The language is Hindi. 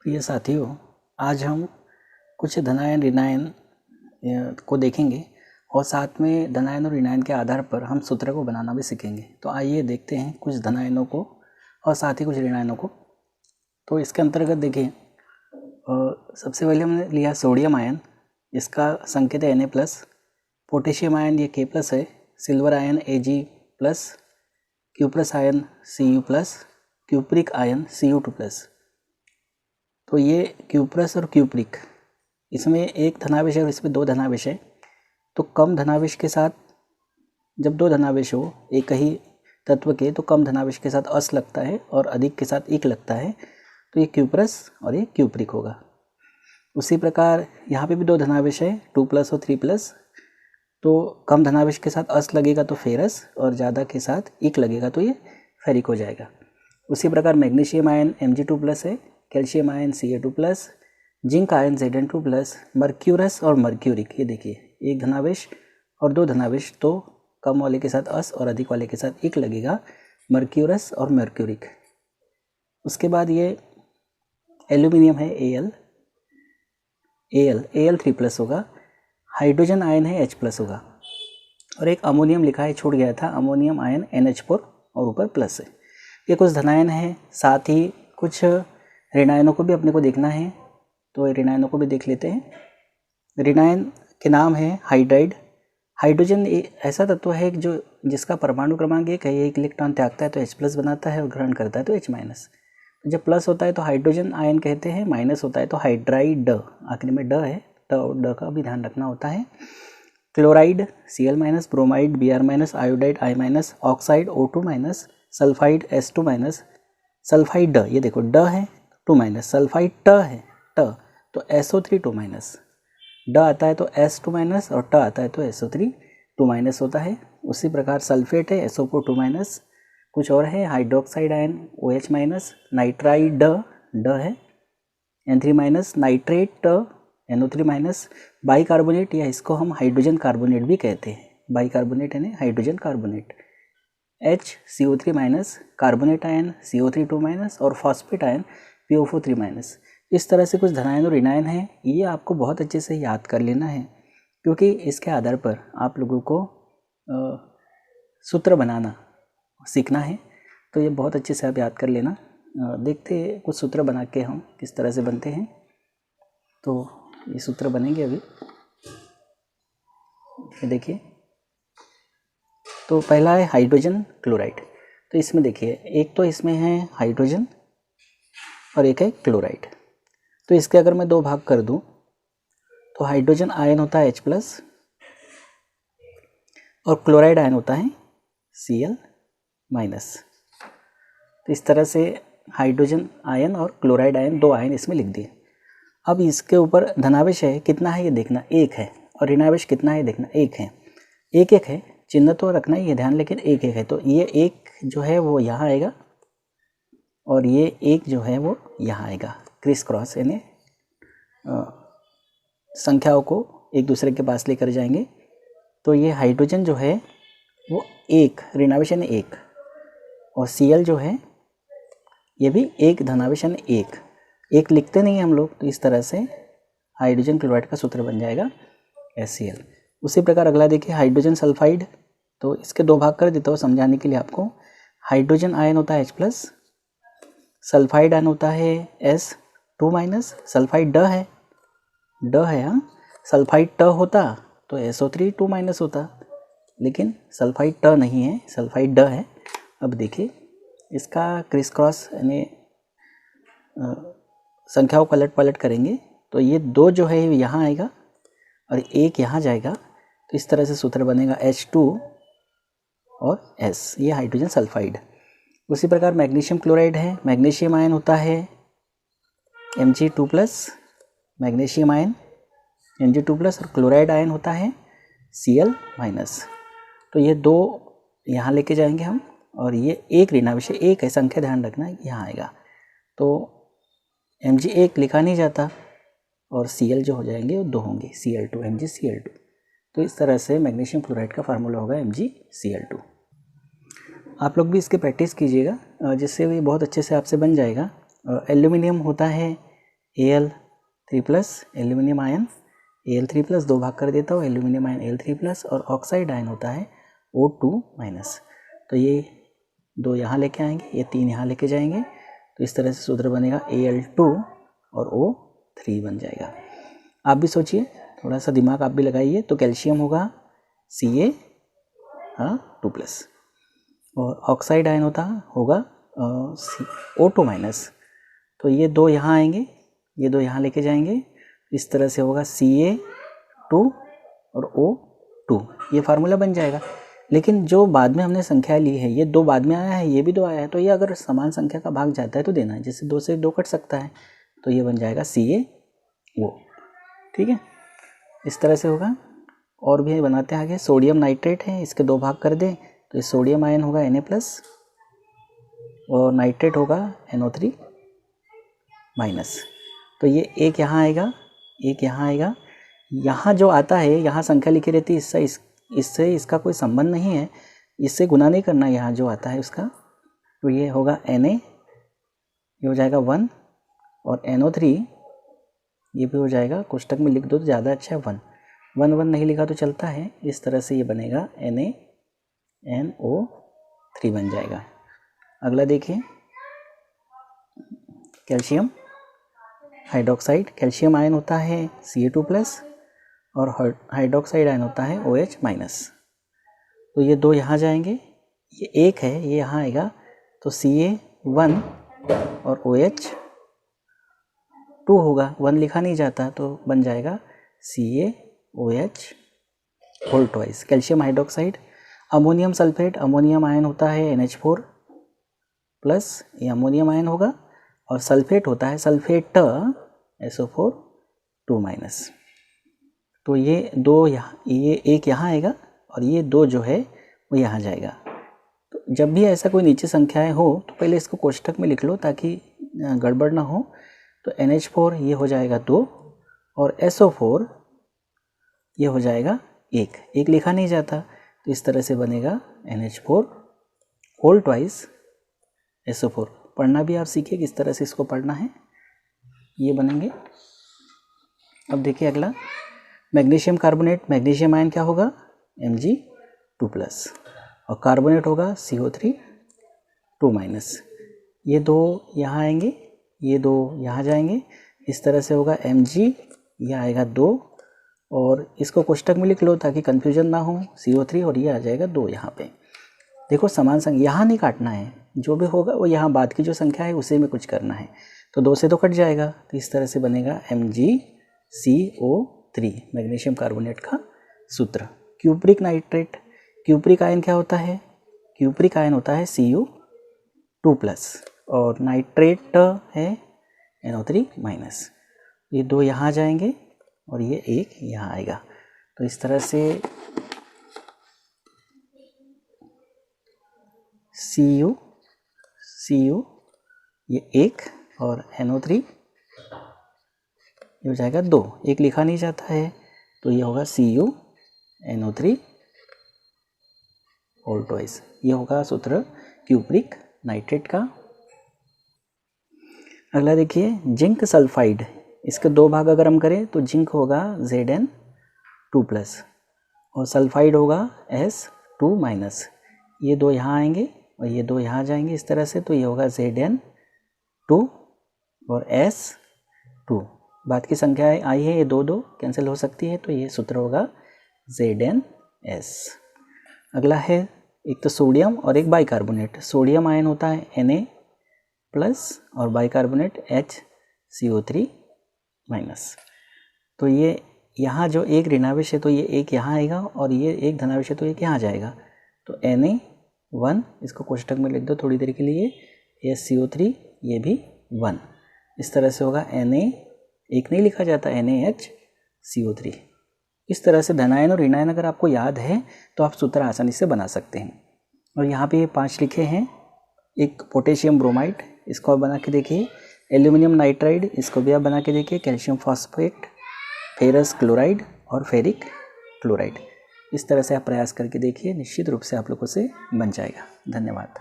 प्रिय साथियों, आज हम कुछ धनायन ऋणायन को देखेंगे और साथ में धनायन और ऋणायन के आधार पर हम सूत्र को बनाना भी सीखेंगे। तो आइए देखते हैं कुछ धनायनों को और साथ ही कुछ ऋणायनों को। तो इसके अंतर्गत देखिए, सबसे पहले हमने लिया सोडियम आयन, इसका संकेत है Na+, पोटेशियम आयन ये K+ है, silver ion Ag+, cuprous ion Cu+, cupric ion Cu2+। तो ये क्यूप्रस और क्यूप्रिक, इसमें एक धनावेश है और इसमें दो धनावेश है। तो कम धनावेश के साथ जब दो धनावेश हो एक ही तत्व के, तो कम धनावेश के साथ अस लगता है और अधिक के साथ इक लगता है, तो ये क्यूप्रस और ये क्यूप्रिक होगा। उसी प्रकार यहाँ पे भी दो धनावेश है 2+ और 3+, तो कम धनावेश के साथ अस लगेगा तो फेरस और ज़्यादा के साथ इक लगेगा तो ये फेरिक हो जाएगा। उसी प्रकार मैग्नीशियम आयन Mg2+ है, calcium ion Ca2+, zinc ion Zn2+, mercurous और मर्क्यूरिक, ये देखिए एक धनावेश और दो धनावेश, तो कम वाले के साथ अस और अधिक वाले के साथ इक लगेगा, मर्क्यूरस और मर्क्यूरिक। उसके बाद ये एल्यूमिनियम है Al3+ होगा, हाइड्रोजन आयन है H+ होगा, और एक अमोनियम लिखा है, छूट गया था, अमोनियम आयन NH4 और ऊपर प्लस है। ये कुछ धनायन है, साथ ही कुछ ऋणायनों को भी अपने को देखना है, तो ऋणायनों को भी देख लेते हैं। ऋणायन के नाम है हाइड्राइड। हाइड्रोजन ऐसा तत्व है जो जिसका परमाणु क्रमांक 1 है, एक इलेक्ट्रॉन त्यागता है तो H+ बनाता है और ग्रहण करता है तो H-। तो जब प्लस होता है तो हाइड्रोजन आयन कहते हैं, माइनस होता है तो हाइड्राइड, आखिर में ड है, ड का भी ध्यान रखना होता है। Chloride Cl-, bromide Br-, iodide I-, oxide O2-, sulphide S2-, sulphide ड, ये देखो ड है 2-, सल्फाइड ट है ट, तो SO3 2-, ड आता है तो S2-, और ट आता है तो SO3 2- होता है। उसी प्रकार सल्फेट है SO4 2-, कुछ और है हाइड्रोक्साइड आयन OH-, नाइट्राइड ड है N3-, नाइट्रेट ट NO3-, बाइकार्बोनेट, या इसको हम हाइड्रोजन कार्बोनेट भी कहते हैं, बाइकार्बोनेट यानी hydrogen carbonate, HCO3-, carbonate ion CO3 2-, और फॉस्फेट आयन PO4 3-। इस तरह से कुछ धनायन और ऋणायन हैं, ये आपको बहुत अच्छे से याद कर लेना है, क्योंकि इसके आधार पर आप लोगों को सूत्र बनाना सीखना है। तो ये बहुत अच्छे से आप याद कर लेना। देखते हैं कुछ सूत्र बना के हम किस तरह से बनते हैं। तो ये सूत्र बनेंगे अभी, ये देखिए। तो पहला है हाइड्रोजन क्लोराइड। तो इसमें देखिए, एक तो इसमें है हाइड्रोजन और एक है क्लोराइड। तो इसके अगर मैं दो भाग कर दूं तो हाइड्रोजन आयन होता है H+ और क्लोराइड आयन होता है Cl-। तो इस तरह से हाइड्रोजन आयन और क्लोराइड आयन, दो आयन इसमें लिख दिए। अब इसके ऊपर धनावेश है कितना है ये देखना, 1 है, और ऋणावेश कितना है देखना, 1 है। 1 है, चिन्ह तो रखना ही है ध्यान, लेकिन 1 है, तो ये 1 जो है वो यहाँ आएगा और ये 1 जो है वो यहाँ आएगा, क्रिस क्रॉस, यानी संख्याओं को एक दूसरे के पास लेकर जाएंगे। तो ये हाइड्रोजन जो है वो 1, ऋणावेश यानी 1, और Cl जो है ये भी 1, धनावेश यानी 1 लिखते नहीं हैं हम लोग, तो इस तरह से हाइड्रोजन क्लोराइड का सूत्र बन जाएगा HCl। उसी प्रकार अगला देखिए हाइड्रोजन सल्फाइड। तो इसके दो भाग कर देता हूँ समझाने के लिए आपको। हाइड्रोजन आयन होता है H+, सल्फाइड आयन होता है S2-, सल्फाइड ड है हाँ, सल्फाइड ट होता तो SO3 2- होता, लेकिन सल्फाइड ट नहीं है, सल्फाइड ड है। अब देखिए इसका क्रिस क्रॉस यानी संख्याओं को पलट करेंगे, तो ये 2 जो है यहाँ आएगा और 1 यहाँ जाएगा, तो इस तरह से सूत्र बनेगा H2 और S, ये हाइड्रोजन सल्फाइड। उसी प्रकार मैग्नीशियम क्लोराइड है, मैग्नीशियम आयन होता है Mg2+, मैग्नीशियम आयन Mg2+, और क्लोराइड आयन होता है Cl-। तो ये 2 यहाँ लेके जाएंगे हम, और ये 1 ऋणावेश 1 है, संख्या ध्यान रखना यहाँ आएगा, तो Mg1 लिखा नहीं जाता, और Cl जो हो जाएंगे वो 2 होंगे, Cl2, MgCl2। तो इस तरह से मैग्नीशियम क्लोराइड का फार्मूला होगा MgCl2। आप लोग भी इसके प्रैक्टिस कीजिएगा, जिससे भी बहुत अच्छे से आपसे बन जाएगा। एल्यूमिनियम होता है Al3+ एल्यूमिनियम आयन, Al3+, 2 भाग कर देता हूँ, एल्यूमिनियम आयन Al3+, और ऑक्साइड आयन होता है O2-। तो ये 2 यहाँ लेके आएंगे, ये 3 यहाँ लेके जाएंगे, तो इस तरह से सूत्र बनेगा Al2 और O3 बन जाएगा। आप भी सोचिए, थोड़ा सा दिमाग आप भी लगाइए। तो कैल्शियम होगा Ca2+, और ऑक्साइड आयन होगा O2-। तो ये 2 यहाँ आएंगे, ये 2 यहाँ लेके जाएंगे, इस तरह से होगा Ca2 और O2, ये फार्मूला बन जाएगा। लेकिन जो बाद में हमने संख्या ली है, ये 2 बाद में आया है, ये भी 2 आया है, तो ये अगर समान संख्या का भाग जाता है तो देना है, जैसे 2 से 2 कट सकता है, तो ये बन जाएगा CaO। ठीक है, इस तरह से होगा। और भी बनाते हैं आगे। सोडियम नाइट्रेट है, इसके 2 भाग कर दें, तो ये सोडियम आयन होगा Na+, और नाइट्रेट होगा NO3-। तो ये एक यहाँ आएगा, एक यहाँ आएगा, यहाँ जो आता है, यहाँ संख्या लिखी रहती है, इससे इसका कोई संबंध नहीं है, इससे गुना नहीं करना यहाँ जो आता है उसका। तो ये होगा Na, ये हो जाएगा 1, और NO3 ये भी हो जाएगा, कोष्टक में लिख दो तो ज़्यादा अच्छा है, 1 नहीं लिखा तो चलता है। इस तरह से ये बनेगा NaNO3 बन जाएगा। अगला देखिए, कैल्शियम हाइड्रोक्साइड। कैल्शियम आयन होता है Ca2+, और हाइड्रोक्साइड आयन होता है OH-। तो ये 2 यहाँ जाएंगे, ये 1 है, ये यहाँ आएगा, तो Ca1 और OH2 होगा, 1 लिखा नहीं जाता, तो बन जाएगा CaOH2। Calcium hydroxide. Ammonium sulphate, ammonium ion होता है NH4+, ये अमोनियम आयन होगा, और सल्फेट होता है सल्फेट SO4-। तो ये 2 यहाँ, ये 1 यहाँ आएगा, और ये 2 जो है वो यहाँ जाएगा। तो जब भी ऐसा कोई नीचे संख्याएं हो तो पहले इसको कोष्ठक में लिख लो ताकि गड़बड़ ना हो। तो NH4 ये हो जाएगा 2, और SO4 ये हो जाएगा 1 लिखा नहीं जाता, तो इस तरह से बनेगा NH4 SO4। पढ़ना भी आप सीखिए किस तरह से इसको पढ़ना है, ये बनेंगे। अब देखिए अगला, मैग्नीशियम कार्बोनेट। मैग्नीशियम आयन क्या होगा Mg2+, और कार्बोनेट होगा CO3-2-। ये 2 यहाँ आएंगे, ये 2 यहाँ जाएंगे, इस तरह से होगा Mg, ये आएगा 2, और इसको कोष्टक में लिख लो ताकि कन्फ्यूजन ना हो, CO3, और ये आ जाएगा 2 यहाँ पे। देखो समान संख्या यहाँ नहीं काटना है, जो भी होगा वो यहाँ बाद की जो संख्या है उसी में कुछ करना है। तो 2 से तो कट जाएगा, तो इस तरह से बनेगा MgCO3, मैग्नीशियम कार्बोनेट का सूत्र। Cupric nitrate. क्यूप्रिक आयन क्या होता है? क्यूप्रिक आयन होता है Cu2+, और नाइट्रेट है NO3-। ये 2 यहाँ जाएंगे, और ये 1 यहाँ आएगा। तो इस तरह से Cu ये 1, और NO3 ये हो जाएगा 2, 1 लिखा नहीं जाता है, तो ये होगा CuNO3 होल ट्वाइस। ये होगा सूत्र क्यूप्रिक नाइट्रेट का। अगला देखिए, जिंक सल्फाइड। इसके 2 भाग अगर हम करें तो जिंक होगा Zn2+, और सल्फाइड होगा S2-। ये 2 यहाँ आएंगे, और ये 2 यहाँ जाएंगे इस तरह से, तो ये होगा Zn2 और S2। बाद की संख्याएं आई है, ये 2 कैंसिल हो सकती है, तो ये सूत्र होगा ZnS। अगला है एक तो सोडियम और एक बाइकार्बोनेट। सोडियम आयन होता है Na+, और बाइकार्बोनेट HCO3-। तो ये यहाँ जो एक ऋणावेश है तो ये 1 यहाँ आएगा, और ये एक धनावेश है तो 1 यहाँ जाएगा। तो Na1 इसको कोष्टक में लिख दो थोड़ी देर के लिए, HCO3 ये भी 1। इस तरह से होगा Na, 1 नहीं लिखा जाता, NaHCO3। इस तरह से धनायन और ऋणायन अगर आपको याद है तो आप सूत्र आसानी से बना सकते हैं। और यहाँ पे 5 लिखे हैं। एक पोटेशियम ब्रोमाइड, इसको आप बना के देखिए। एल्यूमिनियम नाइट्राइड, इसको भी आप बना के देखिए। कैल्शियम फॉस्फेट, फेरस क्लोराइड और फेरिक क्लोराइड। इस तरह से आप प्रयास करके देखिए, निश्चित रूप से आप लोगों से बन जाएगा। धन्यवाद।